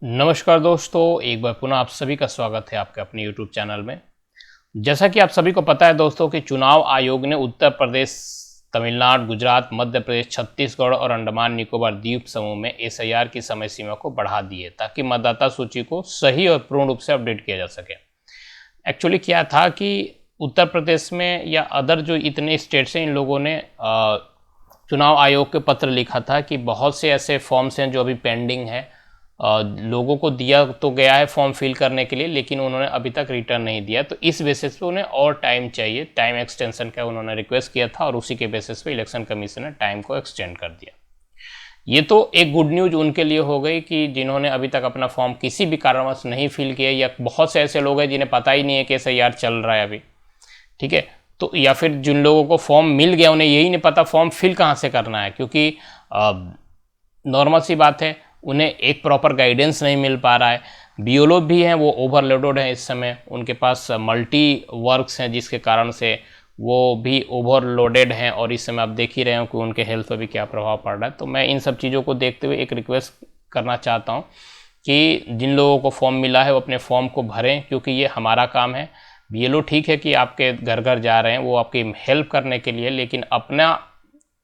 नमस्कार दोस्तों, एक बार पुनः आप सभी का स्वागत है आपके अपने YouTube चैनल में। जैसा कि आप सभी को पता है दोस्तों कि चुनाव आयोग ने उत्तर प्रदेश, तमिलनाडु, गुजरात, मध्य प्रदेश, छत्तीसगढ़ और अंडमान निकोबार द्वीप समूह में एसआईआर की समय सीमा को बढ़ा दी है ताकि मतदाता सूची को सही और पूर्ण रूप से अपडेट किया जा सके। एक्चुअली क्या था कि उत्तर प्रदेश में या अदर जो इतने स्टेट्स हैं, इन लोगों ने चुनाव आयोग के पत्र लिखा था कि बहुत से ऐसे फॉर्म्स हैं जो अभी पेंडिंग है। लोगों को दिया तो गया है फॉर्म फिल करने के लिए, लेकिन उन्होंने अभी तक रिटर्न नहीं दिया। तो इस बेसिस पे उन्हें और टाइम चाहिए, टाइम एक्सटेंशन का उन्होंने रिक्वेस्ट किया था और उसी के बेसिस पे इलेक्शन कमीशन ने टाइम को एक्सटेंड कर दिया। ये तो एक गुड न्यूज उनके लिए हो गई कि जिन्होंने अभी तक अपना फॉर्म किसी भी कारणवश नहीं फिल किया, या बहुत से ऐसे लोग हैं जिन्हें पता ही नहीं है कि एसआईआर चल रहा है अभी, ठीक है। तो या फिर जिन लोगों को फॉर्म मिल गया उन्हें यही नहीं पता फॉर्म फिल कहाँ से करना है, क्योंकि नॉर्मल सी बात है, उन्हें एक प्रॉपर गाइडेंस नहीं मिल पा रहा है। बीएलओ भी हैं, वो ओवरलोडेड हैं इस समय, उनके पास मल्टी वर्क्स हैं जिसके कारण से वो भी ओवरलोडेड हैं और इस समय आप देख ही रहे हो कि उनके हेल्थ पर भी क्या प्रभाव पड़ रहा है। तो मैं इन सब चीज़ों को देखते हुए एक रिक्वेस्ट करना चाहता हूँ कि जिन लोगों को फॉर्म मिला है वो अपने फॉर्म को भरें, क्योंकि ये हमारा काम है। बीएलओ ठीक है कि आपके घर घर जा रहे हैं, वो आपकी हेल्प करने के लिए, लेकिन अपना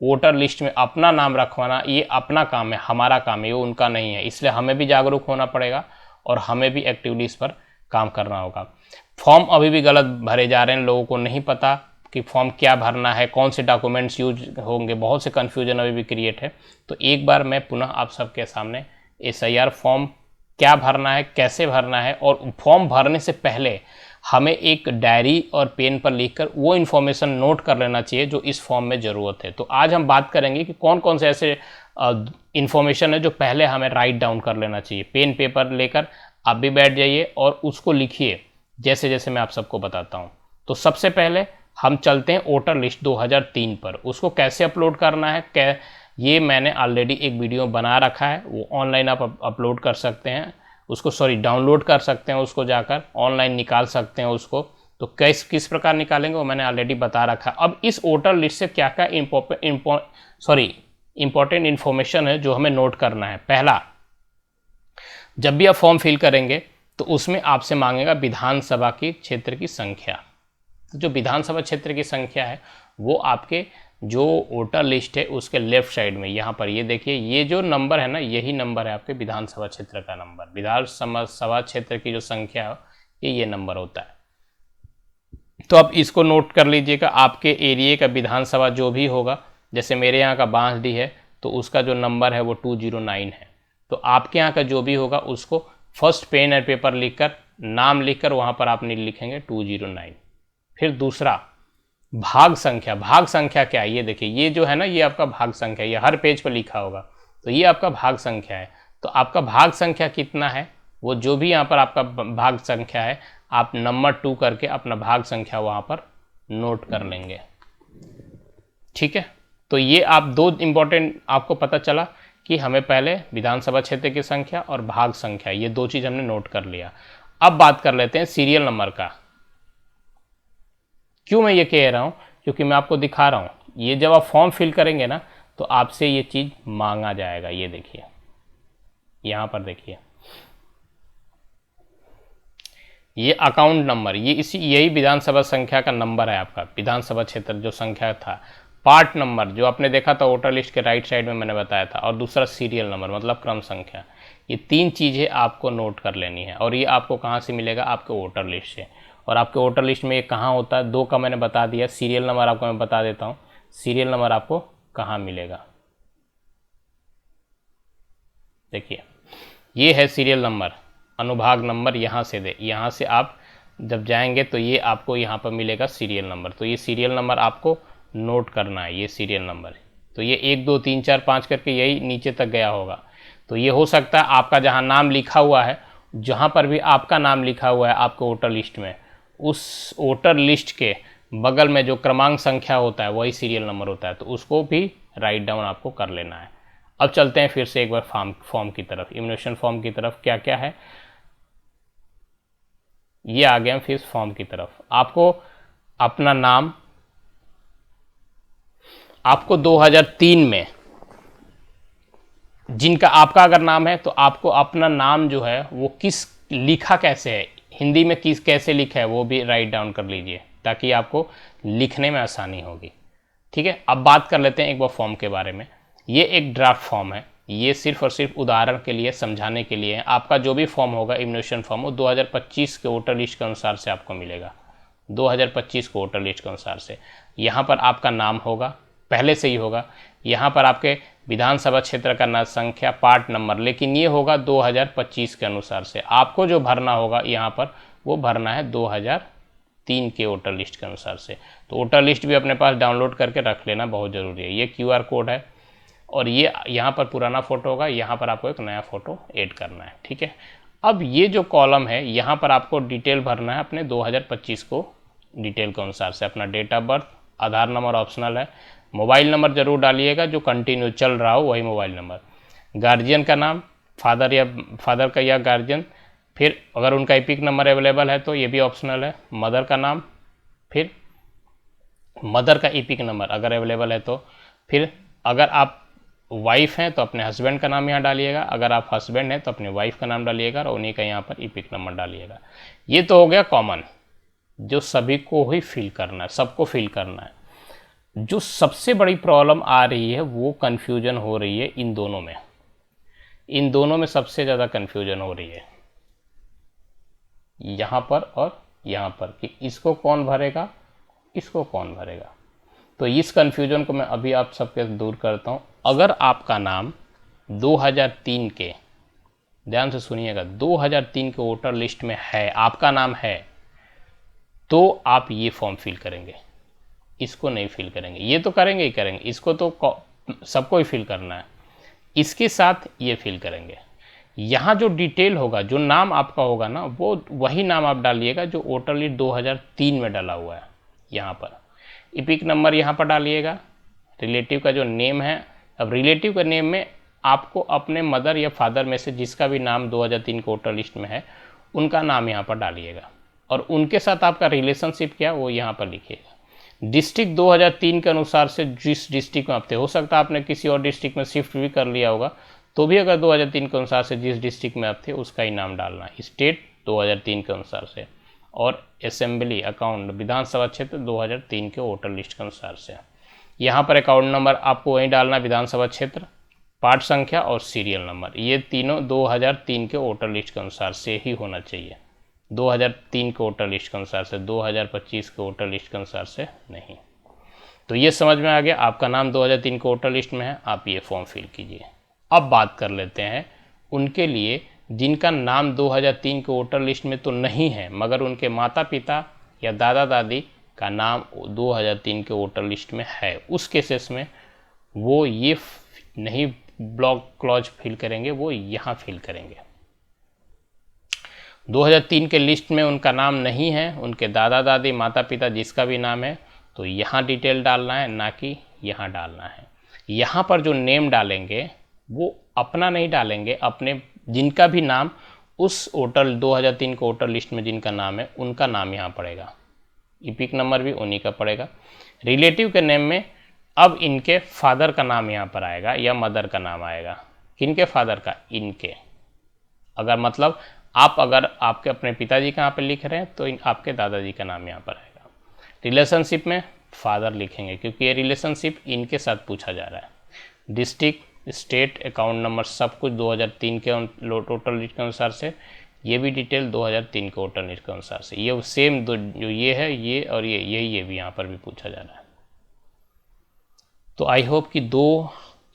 वोटर लिस्ट में अपना नाम रखवाना ये अपना काम है, हमारा काम है, ये उनका नहीं है। इसलिए हमें भी जागरूक होना पड़ेगा और हमें भी एक्टिवली इस पर काम करना होगा। फॉर्म अभी भी गलत भरे जा रहे हैं, लोगों को नहीं पता कि फॉर्म क्या भरना है, कौन से डॉक्यूमेंट्स यूज होंगे, बहुत से कन्फ्यूजन अभी भी क्रिएट है। तो एक बार मैं पुनः आप सबके सामने एसआईआर फॉर्म क्या भरना है, कैसे भरना है, और फॉर्म भरने से पहले हमें एक डायरी और पेन पर लिखकर वो इन्फॉर्मेशन नोट कर लेना चाहिए जो इस फॉर्म में ज़रूरत है। तो आज हम बात करेंगे कि कौन कौन से ऐसे इन्फॉर्मेशन है जो पहले हमें राइट डाउन कर लेना चाहिए। पेन पेपर लेकर आप भी बैठ जाइए और उसको लिखिए जैसे जैसे मैं आप सबको बताता हूँ। तो सबसे पहले हम चलते हैं वोटर लिस्ट 2003 पर। उसको कैसे अपलोड करना है, ये मैंने ऑलरेडी एक वीडियो बना रखा है, वो ऑनलाइन आप अपलोड कर सकते हैं उसको, डाउनलोड कर सकते हैं उसको, जाकर ऑनलाइन निकाल सकते हैं उसको। तो किस प्रकार निकालेंगे वो मैंने ऑलरेडी बता रखा है। अब इस वोटर लिस्ट से क्या क्या इंपॉर्टेंट इन्फॉर्मेशन है जो हमें नोट करना है। पहला, जब भी आप फॉर्म फिल करेंगे तो उसमें आपसे मांगेगा विधानसभा की क्षेत्र की संख्या। तो जो विधानसभा क्षेत्र की संख्या है वो आपके जो वोटर लिस्ट है उसके लेफ्ट साइड में, यहाँ पर ये देखिए, ये जो नंबर है ना, यही नंबर है आपके विधानसभा क्षेत्र का नंबर। विधानसभा क्षेत्र की जो संख्या है ये नंबर होता है। तो आप इसको नोट कर लीजिएगा। आपके एरिया का विधानसभा जो भी होगा, जैसे मेरे यहाँ का बांसडीह है तो उसका जो नंबर है वो 209 है। तो आपके यहाँ का जो भी होगा उसको फर्स्ट पेन और पेपर लिखकर, नाम लिखकर वहाँ पर आप लिखेंगे 209। फिर दूसरा, भाग संख्या। भाग संख्या क्या है, ये देखिए, ये जो है ना, ये आपका भाग संख्या, ये हर पेज पर लिखा होगा। तो ये आपका भाग संख्या है। तो आपका भाग संख्या कितना है, वो जो भी यहाँ पर आपका भाग संख्या है, आप नंबर 2 करके अपना भाग संख्या वहाँ पर नोट कर लेंगे, ठीक है। तो ये आप दो इम्पोर्टेंट आपको पता चला कि हमें पहले विधानसभा क्षेत्र की संख्या और भाग संख्या, ये दो चीज़ हमने नोट कर लिया। अब बात कर लेते हैं सीरियल नंबर का। क्यों मैं ये कह रहा हूँ, क्योंकि मैं आपको दिखा रहा हूँ, ये जब आप फॉर्म फिल करेंगे ना तो आपसे ये चीज़ मांगा जाएगा। ये देखिए, यहाँ पर देखिए, ये अकाउंट नंबर, ये यही विधानसभा संख्या का नंबर है आपका, विधानसभा क्षेत्र जो संख्या था। पार्ट नंबर जो आपने देखा था वोटर लिस्ट के राइट साइड में मैंने बताया था, और दूसरा सीरियल नंबर मतलब क्रम संख्या। ये तीन चीज़ें आपको नोट कर लेनी है। और ये आपको कहाँ से मिलेगा, आपके वोटर लिस्ट से। और आपके वोटर लिस्ट में ये कहाँ होता है, दो का मैंने बता दिया। सीरियल नंबर आपको मैं बता देता हूँ, सीरियल नंबर आपको कहाँ मिलेगा। देखिए, ये है सीरियल नंबर, अनुभाग नंबर, यहाँ से यहाँ से आप जब जाएंगे तो ये आपको यहाँ पर मिलेगा सीरियल नंबर। तो ये सीरियल नंबर आपको नोट करना है, ये सीरियल नंबर। तो ये 1 2 3 4 5 करके यही नीचे तक गया होगा। तो ये हो सकता है आपका जहाँ नाम लिखा हुआ है, जहाँ पर भी आपका नाम लिखा हुआ है आपके वोटर लिस्ट में, उस वोटर लिस्ट के बगल में जो क्रमांक संख्या होता है वही सीरियल नंबर होता है। तो उसको भी राइट डाउन आपको कर लेना है। अब चलते हैं फिर से एक बार फॉर्म की तरफ, इम्यूनेशन फॉर्म की तरफ। क्या क्या है, ये आ गया फिर फॉर्म की तरफ। आपको अपना नाम, आपको 2003 में जिनका आपका अगर नाम है तो आपको अपना नाम जो है वो किस लिखा कैसे है, हिंदी में किस कैसे लिखा है वो भी राइट डाउन कर लीजिए, ताकि आपको लिखने में आसानी होगी। ठीक है, अब बात कर लेते हैं एक बार फॉर्म के बारे में। ये एक ड्राफ्ट फॉर्म है, ये सिर्फ और सिर्फ उदाहरण के लिए, समझाने के लिए है। आपका जो भी फॉर्म होगा इम्यूनेशन फॉर्म, वो 2025 के वोटर लिस्ट के अनुसार से आपको मिलेगा। 2025 के वोटर लिस्ट के अनुसार से यहाँ पर आपका नाम होगा, पहले से ही होगा। यहाँ पर आपके विधानसभा क्षेत्र का नाम, संख्या, पार्ट नंबर, लेकिन ये होगा 2025 के अनुसार से। आपको जो भरना होगा यहाँ पर वो भरना है 2003 के वोटर लिस्ट के अनुसार से। तो वोटर लिस्ट भी अपने पास डाउनलोड करके रख लेना बहुत ज़रूरी है। ये QR कोड है और ये यहाँ पर पुराना फ़ोटो होगा, यहाँ पर आपको एक नया फ़ोटो ऐड करना है। ठीक है, अब ये जो कॉलम है यहाँ पर आपको डिटेल भरना है अपने 2025 को डिटेल के अनुसार से। अपना date of birth, Aadhaar number optional है, मोबाइल नंबर ज़रूर डालिएगा जो कंटिन्यू चल रहा हो वही मोबाइल नंबर, गार्जियन का नाम, फादर का या गार्जियन, फिर अगर उनका एपिक नंबर अवेलेबल है तो ये भी ऑप्शनल है, मदर का नाम, फिर मदर का एपिक नंबर अगर अवेलेबल है तो, फिर अगर आप वाइफ हैं तो अपने हस्बैंड का नाम यहाँ डालिएगा, अगर आप हस्बैंड हैं तो अपने वाइफ का नाम डालिएगा और उन्हीं का यहाँ पर एपिक नंबर डालिएगा। ये तो हो गया कॉमन, जो सभी को ही फिल करना है, सबको फिल करना है। जो सबसे बड़ी प्रॉब्लम आ रही है वो कन्फ्यूजन हो रही है इन दोनों में सबसे ज़्यादा कन्फ्यूजन हो रही है, यहाँ पर और यहाँ पर, कि इसको कौन भरेगा, इसको कौन भरेगा। तो इस कन्फ्यूजन को मैं अभी आप सबके दूर करता हूँ। अगर आपका नाम 2003 के, ध्यान से सुनिएगा, 2003 के वोटर लिस्ट में है, आपका नाम है, तो आप ये फॉर्म फिल करेंगे, इसको नहीं फिल करेंगे। ये तो करेंगे ही करेंगे, इसको तो सबको ही फिल करना है, इसके साथ ये फिल करेंगे। यहाँ जो डिटेल होगा, जो नाम आपका होगा ना, वो वही नाम आप डालिएगा जो वोटर लिस्ट 2003 में डाला हुआ है। यहाँ पर एपिक नंबर यहाँ पर डालिएगा, रिलेटिव का जो नेम है, अब रिलेटिव के नेम में आपको अपने मदर या फादर में से जिसका भी नाम 2003 के वोटर लिस्ट में है उनका नाम यहाँ पर डालिएगा, और उनके साथ आपका रिलेशनशिप क्या वो यहाँ पर लिखिएगा। डिस्ट्रिक्ट 2003 के अनुसार से जिस डिस्ट्रिक्ट में आप थे, हो सकता है आपने किसी और डिस्ट्रिक्ट में शिफ्ट भी कर लिया होगा, तो भी अगर 2003 के अनुसार से जिस डिस्ट्रिक्ट में आप थे उसका ही नाम डालना है। स्टेट 2003 के अनुसार से, और असेंबली अकाउंट विधानसभा क्षेत्र 2003 के वोटर लिस्ट के अनुसार से। यहाँ पर अकाउंट नंबर आपको वहीं डालना, विधानसभा क्षेत्र, पार्ट संख्या और सीरियल नंबर, ये तीनों 2003 के वोटर लिस्ट के अनुसार से ही होना चाहिए। 2003 के वोटर लिस्ट के अनुसार से, 2025 के वोटर लिस्ट के अनुसार से नहीं। तो ये समझ में आ गया, आपका नाम 2003 के वोटर लिस्ट में है, आप ये फॉर्म फिल कीजिए। अब बात कर लेते हैं उनके लिए जिनका नाम 2003 के वोटर लिस्ट में तो नहीं है, मगर उनके माता पिता या दादा दादी का नाम 2003 के वोटर लिस्ट में है। उस केसेस में वो ये नहीं ब्लॉक क्लॉज फिल करेंगे, वो यहाँ फिल करेंगे। 2003 के लिस्ट में उनका नाम नहीं है, उनके दादा दादी माता पिता जिसका भी नाम है, तो यहाँ डिटेल डालना है, ना कि यहाँ डालना है। यहाँ पर जो नेम डालेंगे वो अपना नहीं डालेंगे, अपने जिनका भी नाम उस वोटर 2003 के वोटर लिस्ट में जिनका नाम है उनका नाम यहाँ पड़ेगा, एपिक नंबर भी उन्हीं का पड़ेगा। रिलेटिव के नेम में अब इनके फादर का नाम यहाँ पर आएगा या मदर का नाम आएगा। किनके फादर का? इनके। अगर मतलब आप अगर आपके अपने पिताजी का यहाँ पर लिख रहे हैं तो आपके दादाजी का नाम यहाँ पर आएगा। रिलेशनशिप में फादर लिखेंगे क्योंकि ये रिलेशनशिप इनके साथ पूछा जा रहा है। डिस्ट्रिक्ट, स्टेट, अकाउंट नंबर सब कुछ 2003 के वोटर लिस्ट के अनुसार से, ये भी डिटेल 2003 के वोटर लिस्ट के अनुसार से। ये सेम जो ये है, ये और ये भी यहाँ पर भी पूछा जा रहा है। तो आई होप कि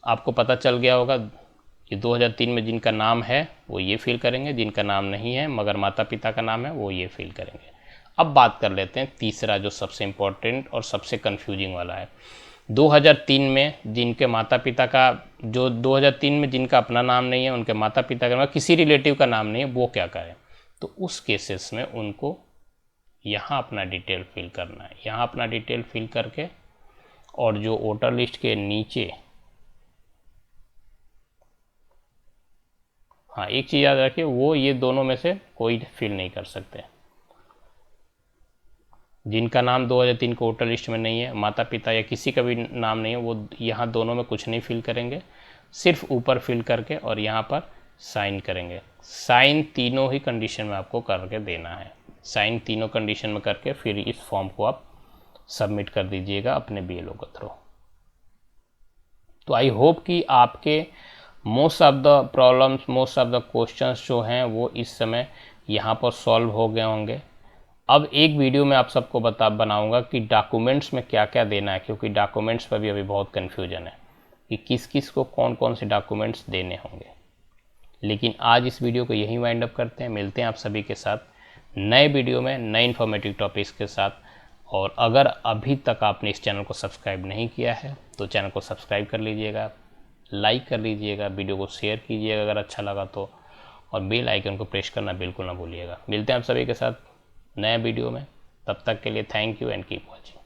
आपको पता चल गया होगा। ये 2003 में जिनका नाम है वो ये फिल करेंगे, जिनका नाम नहीं है मगर माता पिता का नाम है वो ये फिल करेंगे। अब बात कर लेते हैं तीसरा जो सबसे इम्पोर्टेंट और सबसे कंफ्यूजिंग वाला है। 2003 में जिनके माता पिता का, जो 2003 में जिनका अपना नाम नहीं है, उनके माता पिता का, किसी रिलेटिव का नाम नहीं है, वो क्या करें? तो उस केसेस में उनको यहाँ अपना डिटेल फिल करना है। यहाँ अपना डिटेल फिल करके और जो वोटर लिस्ट के नीचे, हाँ एक चीज़ याद रखिए, वो ये दोनों में से कोई फिल नहीं कर सकते। जिनका नाम 2003 के वोटर लिस्ट में नहीं है, माता पिता या किसी का भी नाम नहीं है, वो यहाँ दोनों में कुछ नहीं फिल करेंगे। सिर्फ ऊपर फिल करके और यहाँ पर साइन करेंगे। साइन तीनों ही कंडीशन में आपको करके देना है। साइन तीनों कंडीशन में करके फिर इस फॉर्म को आप सबमिट कर दीजिएगा अपने BLO के थ्रू। तो आई होप कि आपके most of the problems, most of the questions जो हैं वो इस समय यहाँ पर सॉल्व हो गए होंगे। अब एक वीडियो में आप सबको बनाऊंगा कि डॉक्यूमेंट्स में क्या क्या देना है, क्योंकि डॉक्यूमेंट्स पर भी अभी बहुत कन्फ्यूजन है कि किस किस को कौन कौन से डॉक्यूमेंट्स देने होंगे। लेकिन आज इस वीडियो को यहीं वाइंड अप करते हैं। मिलते हैं आप सभी के साथ नए वीडियो में नए इन्फॉर्मेटिव टॉपिक्स के साथ। और अगर अभी तक आपने इस चैनल को सब्सक्राइब नहीं किया है तो चैनल को सब्सक्राइब कर लीजिएगा, लाइक कर लीजिएगा, वीडियो को शेयर कीजिएगा अगर अच्छा लगा तो, और बेल आइकन को प्रेस करना बिल्कुल ना भूलिएगा। मिलते हैं आप सभी के साथ नए वीडियो में। तब तक के लिए thank you and keep watching.